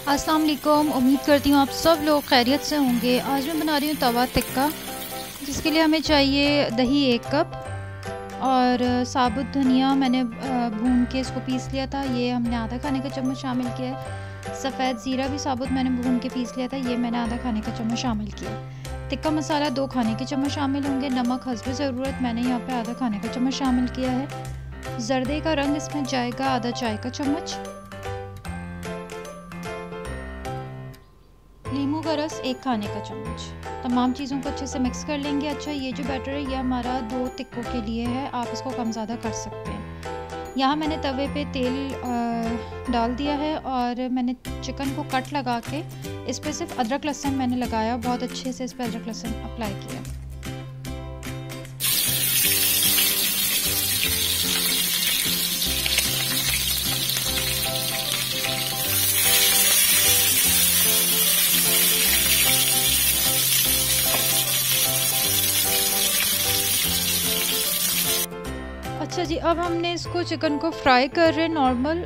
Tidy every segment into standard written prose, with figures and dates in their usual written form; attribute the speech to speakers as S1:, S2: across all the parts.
S1: अस्सलाम वालेकुम। उम्मीद करती हूँ आप सब लोग खैरियत से होंगे। आज मैं बना रही हूँ तवा टिक्का, जिसके लिए हमें चाहिए दही 1 कप और साबुत धनिया मैंने भून के इसको पीस लिया था, ये हमने आधा खाने का चम्मच शामिल किया है। सफ़ेद ज़ीरा भी साबुत मैंने भून के पीस लिया था, ये मैंने आधा खाने का चम्मच शामिल किया। टिक्का मसाला 2 खाने के चम्मच शामिल होंगे। नमक हस्ब ज़रूरत मैंने यहाँ पे आधा खाने का चम्मच शामिल किया है। ज़र्दे का रंग इसमें जाएगा आधा चाय का चम्मच। नींबू का रस 1 खाने का चम्मच। तमाम चीज़ों को अच्छे से मिक्स कर लेंगे। अच्छा, ये जो बैटर है ये हमारा 2 टिक्कों के लिए है, आप इसको कम ज़्यादा कर सकते हैं। यहाँ मैंने तवे पे तेल डाल दिया है और मैंने चिकन को कट लगा के इस पर सिर्फ अदरक लहसुन मैंने लगाया, बहुत अच्छे से इस पर अदरक लहसुन अप्लाई किया। अच्छा जी, अब हमने इसको चिकन को फ्राई कर रहे हैं नॉर्मल।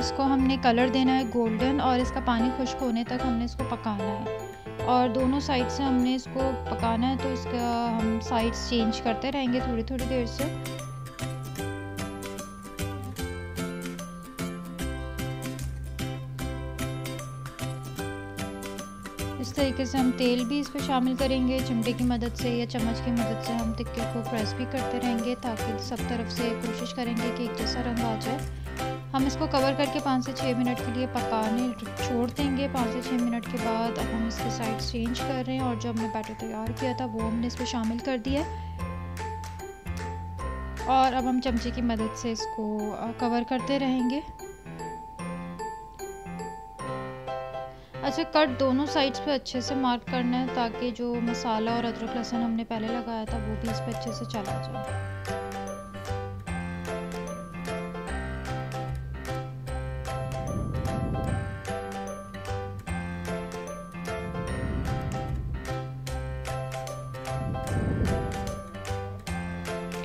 S1: इसको हमने कलर देना है गोल्डन और इसका पानी खुश्क होने तक हमने इसको पकाना है और दोनों साइड से हमने इसको पकाना है, तो इसका हम साइड्स चेंज करते रहेंगे थोड़ी थोड़ी देर से। इस तरीके से हम तेल भी इस पर शामिल करेंगे, चिमटे की मदद से या चम्मच की मदद से हम टिक्के को प्रेस भी करते रहेंगे ताकि सब तरफ से कोशिश करेंगे कि एक जैसा रंग आ जाए। हम इसको कवर करके 5 से 6 मिनट के लिए पकाने छोड़ देंगे। 5 से 6 मिनट के बाद अब हम इसके साइड चेंज कर रहे हैं और जो हमने बैटर तैयार किया था वो हमने इस पर शामिल कर दिया और अब हम चमचे की मदद से इसको कवर करते रहेंगे। अच्छा, कट दोनों साइड्स पे अच्छे से मार्क करना है ताकि जो मसाला और अदरक लहसुन हमने पहले लगाया था वो भी इस पे अच्छे से चला जाए।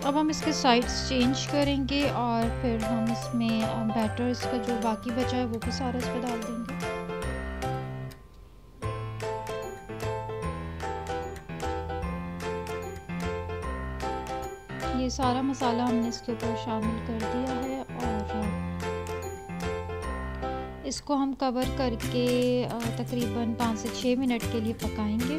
S1: अब हम इसके साइड्स चेंज करेंगे और फिर हम इसमें बैटर इसका जो बाकी बचा है वो भी सारा इस पर डाल देंगे। ये सारा मसाला हमने इसके ऊपर शामिल कर दिया है और इसको हम कवर करके तकरीबन 5 से 6 मिनट के लिए पकाएंगे।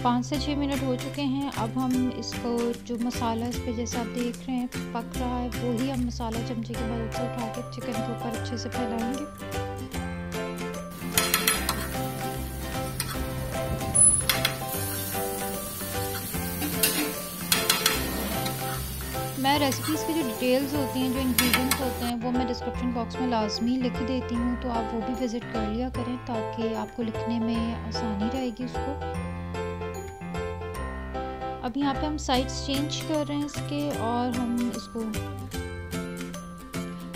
S1: 5 से 6 मिनट हो चुके हैं। अब हम इसको जो मसाला इस पे जैसा आप देख रहे हैं पक रहा है, वही हम मसाला चमचे की मदद से उठा के चिकन के ऊपर अच्छे से फैलाएंगे। मैं रेसिपीज़ की जो डिटेल्स होती हैं, जो इंग्रेडिएंट्स होते हैं, वो मैं डिस्क्रिप्शन बॉक्स में लाजमी लिख देती हूँ, तो आप वो भी विज़िट कर लिया करें ताकि आपको लिखने में आसानी रहेगी उसको। अब यहाँ पे हम साइड्स चेंज कर रहे हैं इसके और हम इसको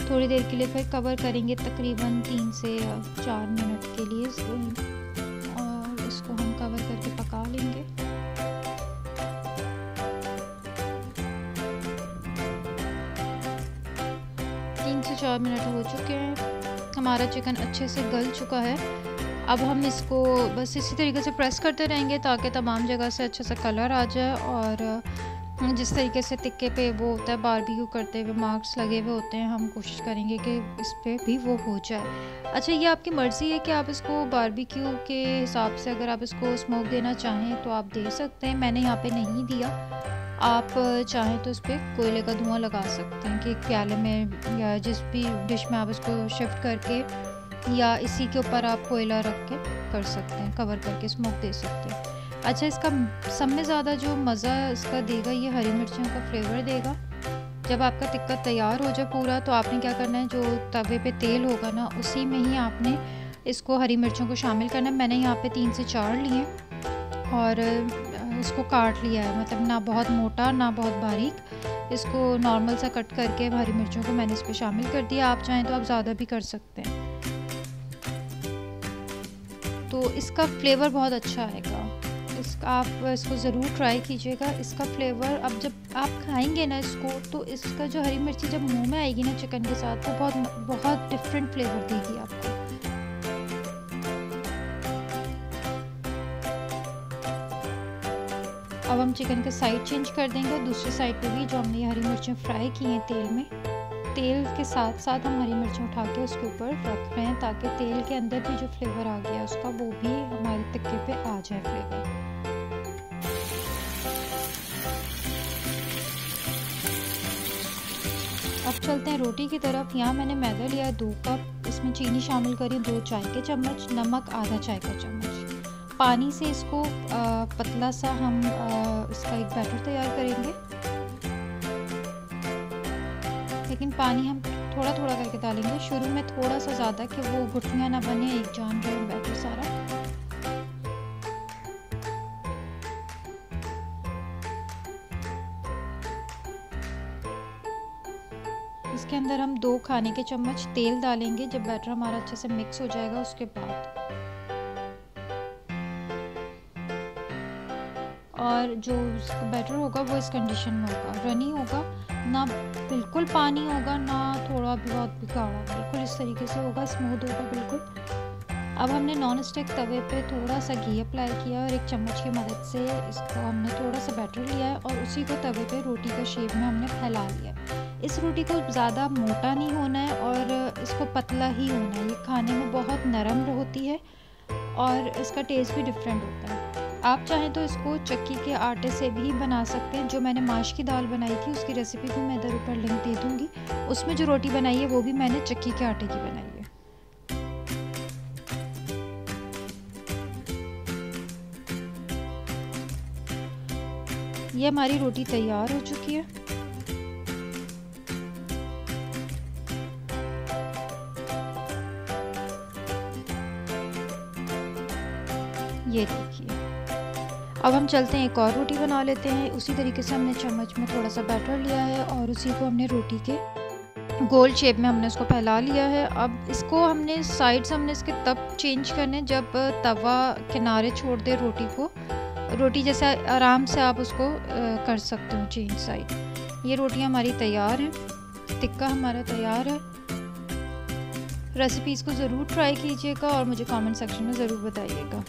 S1: थोड़ी देर के लिए फिर कवर करेंगे तकरीबन 3 से 4 मिनट के लिए और इसको हम कवर करके पका लेंगे। 3 से 4 मिनट हो चुके हैं, हमारा चिकन अच्छे से गल चुका है। अब हम इसको बस इसी तरीके से प्रेस करते रहेंगे ताकि तमाम जगह से अच्छे से कलर आ जाए और जिस तरीके से टिक्के पे वो होता है बारबेक्यू करते हुए मार्क्स लगे हुए होते हैं, हम कोशिश करेंगे कि इस पे भी वो हो जाए। अच्छा, ये आपकी मर्ज़ी है कि आप इसको बारबेक्यू के हिसाब से अगर आप इसको स्मोक देना चाहें तो आप दे सकते हैं। मैंने यहाँ पे नहीं दिया, आप चाहें तो इस पर कोयले का धुआं लगा सकते हैं कि एक प्याले में या जिस भी डिश में आप इसको शिफ्ट करके या इसी के ऊपर आप कोयला रख के कर सकते हैं, कवर करके स्मोक दे सकते हैं। अच्छा, इसका सब में ज़्यादा जो मज़ा इसका देगा ये हरी मिर्चों का फ्लेवर देगा। जब आपका टिक्का तैयार हो जाए पूरा तो आपने क्या करना है, जो तवे पे तेल होगा ना उसी में ही आपने इसको हरी मिर्चों को शामिल करना है। मैंने यहाँ पे 3 से 4 लिए और इसको काट लिया है, मतलब ना बहुत मोटा ना बहुत बारीक। इसको नॉर्मल सा कट करके हरी मिर्चों को मैंने इस पर शामिल कर दिया। आप चाहें तो आप ज़्यादा भी कर सकते हैं, तो इसका फ्लेवर बहुत अच्छा आएगा। आप इसको ज़रूर ट्राई कीजिएगा। इसका फ्लेवर अब जब आप खाएंगे ना इसको, तो इसका जो हरी मिर्ची जब मुंह में आएगी ना चिकन के साथ, तो बहुत बहुत डिफरेंट फ्लेवर देगी आपको। अब हम चिकन का साइड चेंज कर देंगे। दूसरी साइड पे भी जो हमने ये हरी मिर्चें फ्राई की हैं तेल में, तेल के साथ साथ हम हरी मिर्चें उठा के उसके ऊपर रख रहे हैं, ताकि तेल के अंदर भी जो फ्लेवर आ गया उसका, वो भी हमारे टिक्के पे आ जाए फ्लेवर। अब चलते हैं रोटी की तरफ। यहाँ मैंने मैदा लिया 2 कप, इसमें चीनी शामिल करी 2 चाय के चम्मच, नमक आधा चाय का चम्मच। पानी से इसको पतला सा हम इसका एक बैटर तैयार करेंगे, लेकिन पानी हम थोड़ा थोड़ा करके डालेंगे। शुरू में थोड़ा सा ज़्यादा कि वो गुठलियाँ ना बने, एक जान रहे बैटर सारा। इसके अंदर हम 2 खाने के चम्मच तेल डालेंगे जब बैटर हमारा अच्छे से मिक्स हो जाएगा उसके बाद। और जो बैटर होगा वो इस कंडीशन में होगा, रनी होगा, ना बिल्कुल पानी होगा ना थोड़ा भी बहुत भी गाढ़ा, बिल्कुल इस तरीके से होगा, स्मूथ होगा बिल्कुल। अब हमने नॉन स्टिक तवे पे थोड़ा सा घी अप्लाई किया और एक चम्मच की मदद से इसको हमने थोड़ा सा बैटर लिया है और उसी को तवे पे रोटी का शेप में हमने फैला लिया। इस रोटी को ज़्यादा मोटा नहीं होना है और इसको पतला ही होना है। ये खाने में बहुत नरम होती है और इसका टेस्ट भी डिफरेंट होता है। आप चाहें तो इसको चक्की के आटे से भी बना सकते हैं। जो मैंने माश की दाल बनाई थी उसकी रेसिपी भी मैं इधर ऊपर लिंक दे दूँगी। उसमें जो रोटी बनाई है वो भी मैंने चक्की के आटे की बनाई है। ये हमारी रोटी तैयार हो चुकी है। ये देखिए। अब हम चलते हैं एक और रोटी बना लेते हैं। उसी तरीके से हमने चम्मच में थोड़ा सा बैटर लिया है और उसी को हमने रोटी के गोल शेप में हमने इसको फैला लिया है। अब इसको हमने साइड्स हमने इसके तब चेंज करने जब तवा किनारे छोड़ दे रोटी को, रोटी जैसे आराम से आप उसको कर सकते हो चेंज साइड। ये रोटियां हमारी तैयार हैं, टिक्का हमारा तैयार है। रेसिपीज़ को ज़रूर ट्राई कीजिएगा और मुझे कमेंट सेक्शन में ज़रूर बताइएगा।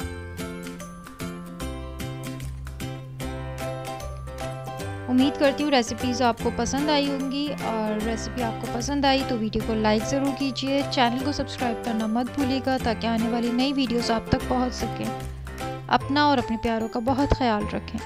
S1: उम्मीद करती हूँ रेसिपीज़ आपको पसंद आई होंगी, और रेसिपी आपको पसंद आई तो वीडियो को लाइक ज़रूर कीजिए, चैनल को सब्सक्राइब करना मत भूलिएगा ताकि आने वाली नई वीडियोस आप तक पहुँच सकें। अपना और अपने प्यारों का बहुत ख्याल रखें।